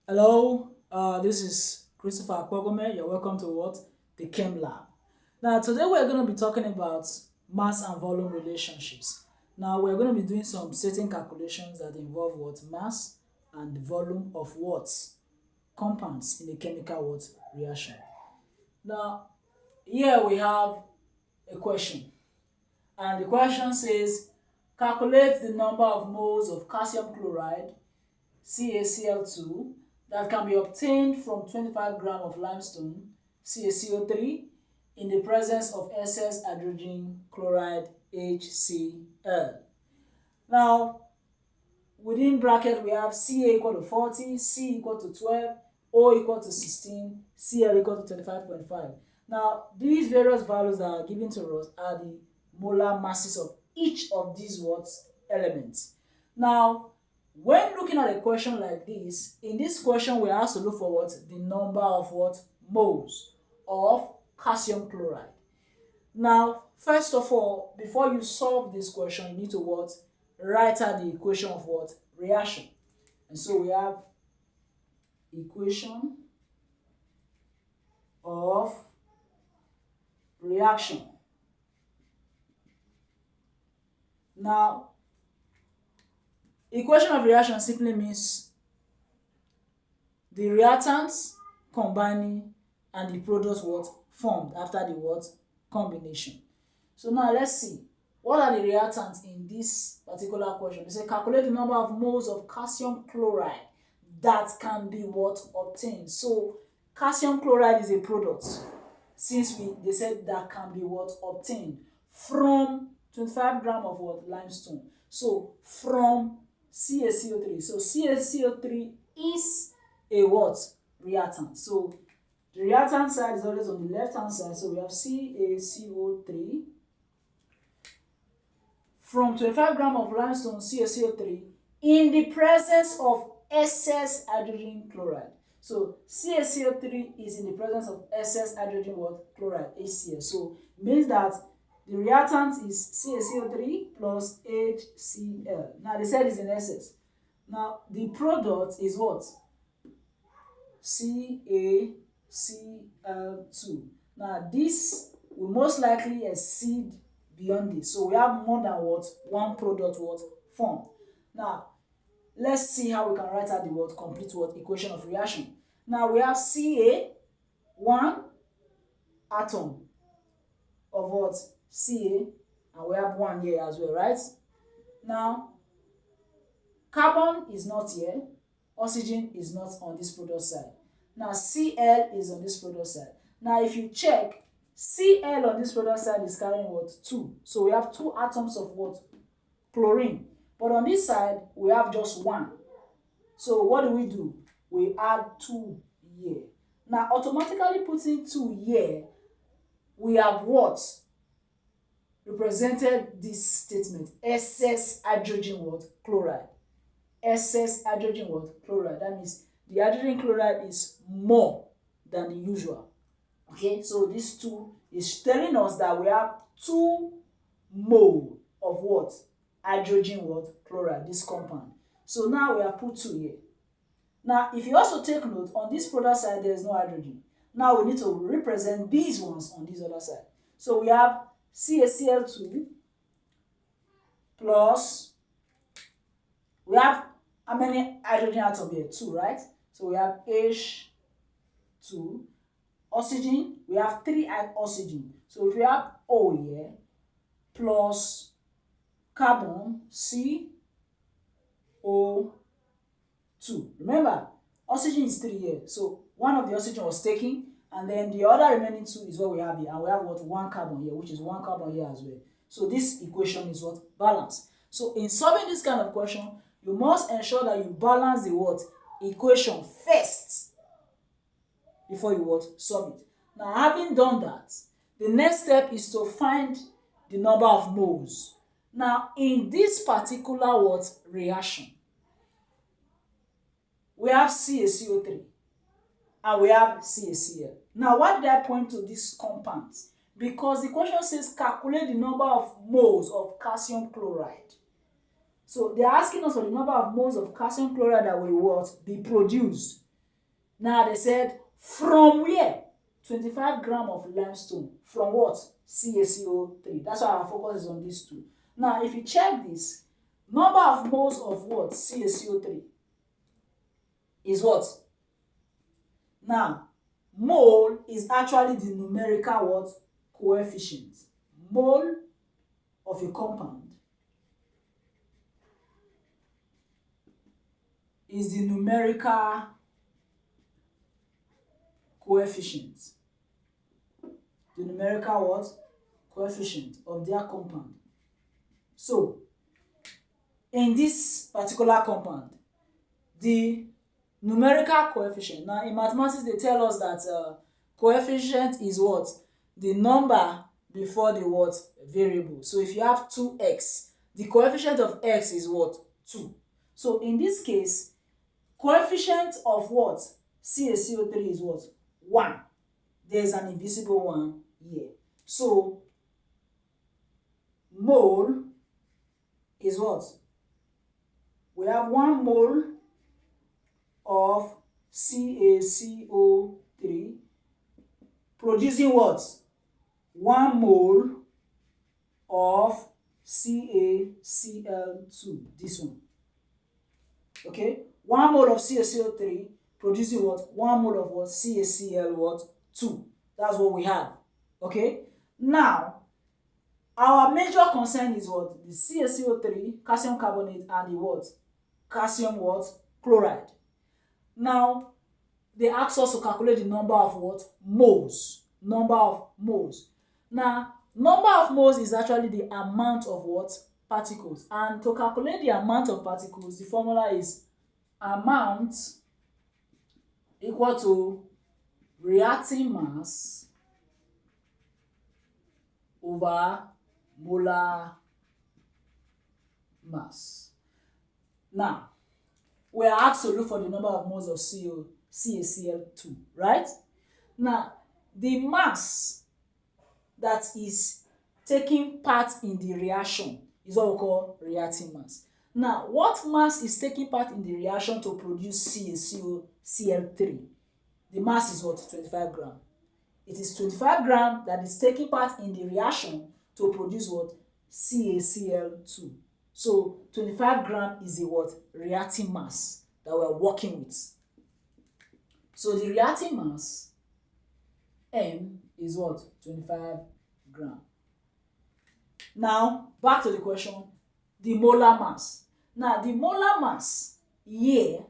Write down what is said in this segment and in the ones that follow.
Hello, this is Christopher Akpogome. You're welcome to what? The Chem Lab. Now, today we're going to be talking about mass and volume relationships. Now, we're going to be doing some certain calculations that involve what? Mass and volume of what? Compounds in a chemical what? Reaction. Now, here we have a question. And the question says, calculate the number of moles of calcium chloride CaCl2 that can be obtained from 25 grams of limestone CaCO3 in the presence of excess hydrogen chloride HCl. Now, within bracket we have Ca equal to 40, C equal to 12, O equal to 16, Cl equal to 25.5. Now, these various values that are given to us are the molar masses of each of these what elements. Now, when looking at a question like this, in this question we have to look for what? The number of what? Moles of calcium chloride. Now, first of all, before you solve this question, you need to what? Write out the equation of what? Reaction. And so we have equation of reaction. Now, equation of reaction simply means the reactants combining and the product what? Formed after the what? Combination. So now let's see. What are the reactants in this particular question? They say calculate the number of moles of calcium chloride that can be what? Obtained. So calcium chloride is a product. Since they said that can be what? Obtained from 25 grams of what? Limestone. So from CaCO3. So CaCO3 is a what? Reactant. So the reactant side is always on the left hand side. So we have CaCO3 from 25 grams of limestone CaCO3 in the presence of excess hydrogen chloride. So CaCO3 is in the presence of excess hydrogen what? Chloride, HCl. So it means that the reactant is CaCO3 plus HCl. Now they said it's in excess. Now the product is what? CaCl2. Now this will most likely exceed beyond this. So we have more than what? One product what? Formed. Now let's see how we can write out the what? Complete what? Equation of reaction. Now we have Ca, one atom of what? Ca, and we have one here as well, right? Now carbon is not here, oxygen is not on this product side. Now Cl is on this product side. Now if you check, Cl on this product side is carrying what? 2. So we have 2 atoms of what? Chlorine. But on this side, we have just 1. So what do? We add 2 here. Now automatically putting 2 here, we have what? Represented this statement. Excess hydrogen what? Chloride. Excess hydrogen what? Chloride. That means the hydrogen chloride is more than the usual. Okay, so this 2 is telling us that we have 2 mole of what? Hydrogen what? Chloride, this compound. So now we have put 2 here. Now if you also take note, on this product side there is no hydrogen. Now we need to represent these ones on this other side. So we have CaCl2 plus, we have how many hydrogen atoms here? 2, right? So we have H2. Oxygen, we have 3 oxygen. So if we have O here plus carbon CO2. Remember, oxygen is 3 here. So one of the oxygen was taken, and then the other remaining 2 is what we have here. And we have what? 1 carbon here, which is 1 carbon here as well. So this equation is what? Balanced. So in solving this kind of question, you must ensure that you balance the what? Equation first before you what? Solve it. Now having done that, the next step is to find the number of moles. Now in this particular what? Reaction, we have CaCO3 and we have CaCl. Now why did I point to these compounds? Because the question says calculate the number of moles of calcium chloride. So they're asking us for the number of moles of calcium chloride that will what? Be produced Now they said from where? 25 gram of limestone. From what? CaCO3. That's why our focus is on these two. Now, if you check this, number of moles of what? CaCO3 is what? Now, mole is actually the numerical what? Coefficient. Mole of a compound is the numerical coefficient. The numerical what? Coefficient of their compound. So, in this particular compound, the numerical coefficient, now in mathematics they tell us that coefficient is what? The number before the what? Variable. So if you have 2x, the coefficient of x is what? 2. So in this case, coefficient of what? CaCO3 is what? 1. There's an invisible one here. So mole is what? We have 1 mole of CaCO3 producing what? 1 mole of CaCl2. This one. Okay? 1 mole of CaCO3 producing what? 1 mole of what? CaCl what? 2. That's what we have. Okay? Now, our major concern is what? The CaCO3, calcium carbonate, and the what? Calcium what? Chloride. Now, they ask us to calculate the number of what? Moles. Number of moles. Now, number of moles is actually the amount of what? Particles. And to calculate the amount of particles, the formula is amount equal to reacting mass over molar mass. Now, we are asked to look for the number of moles of CaCl2, right? Now, the mass that is taking part in the reaction is what we call reacting mass. Now, what mass is taking part in the reaction to produce CaCl3? The mass is what? 25 gram. It is 25 gram that is taking part in the reaction to produce what? CaCl2. So 25 gram is the what? Reacting mass that we're working with. So the reacting mass, M, is what? 25 gram. Now, back to the question, the molar mass. Now, the molar mass here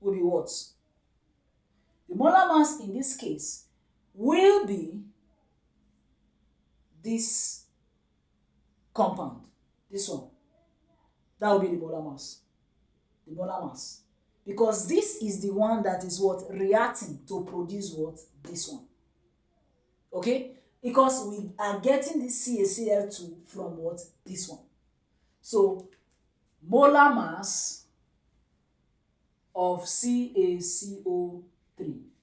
will be what? The molar mass in this case will be this compound, this one. That will be the molar mass. The molar mass. Because this is the one that is what? Reacting to produce what? This one. Okay? Because we are getting this CaCl2 from what? This one. So, molar mass of CaCO3.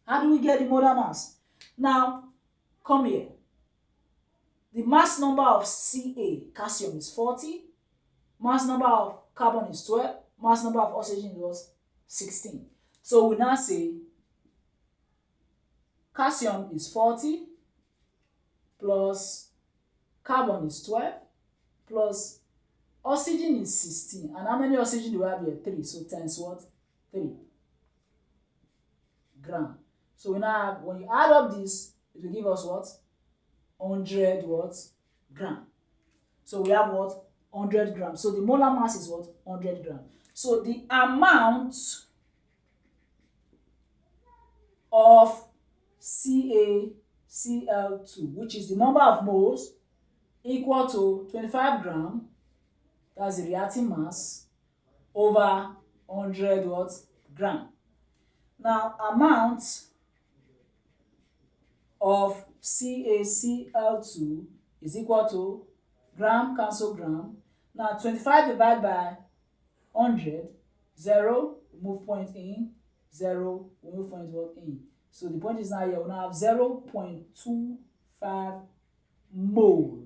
How do we get the molar mass? Now, come here. The mass number of Ca, calcium, is 40. Mass number of carbon is 12. Mass number of oxygen was 16. So we now say calcium is 40 plus carbon is 12 plus oxygen is 16. And how many oxygen do we have here? 3. So times what? 3 gram. So we now have, when you add up this, it will give us what? 100 what? Gram. So we have what? 100 grams. So the molar mass is what? 100 grams. So the amount of CaCl2, which is the number of moles, equal to 25 grams, that's the reacting mass, over 100 what? Gram. Now, amount of CaCl2 is equal to gram cancel gram. Now 25 divided by 100, 0, move point in, 0, move point what in. So the point is now here, we now have 0.25 mole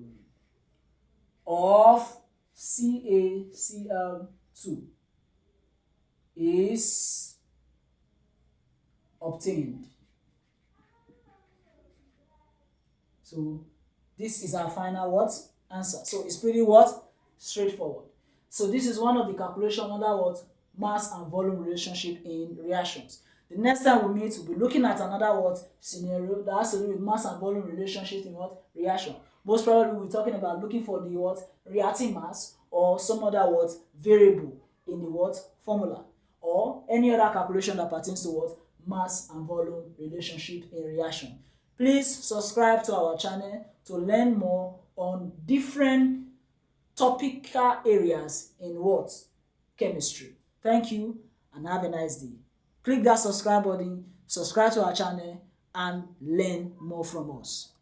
of CaCl2 is obtained. So this is our final what? Answer. So it's pretty what? Straightforward. So this is one of the calculation under what? Mass and volume relationship in reactions. The next time we meet, we'll be looking at another what? Scenario that has to do with mass and volume relationship in what? Reaction. Most probably we'll be talking about looking for the what? Reacting mass or some other what? Variable in the what? Formula, or any other calculation that pertains to what? Mass and volume relationship in reaction. Please subscribe to our channel to learn more on different topical areas in what? Chemistry. Thank you and have a nice day. Click that subscribe button, subscribe to our channel and learn more from us.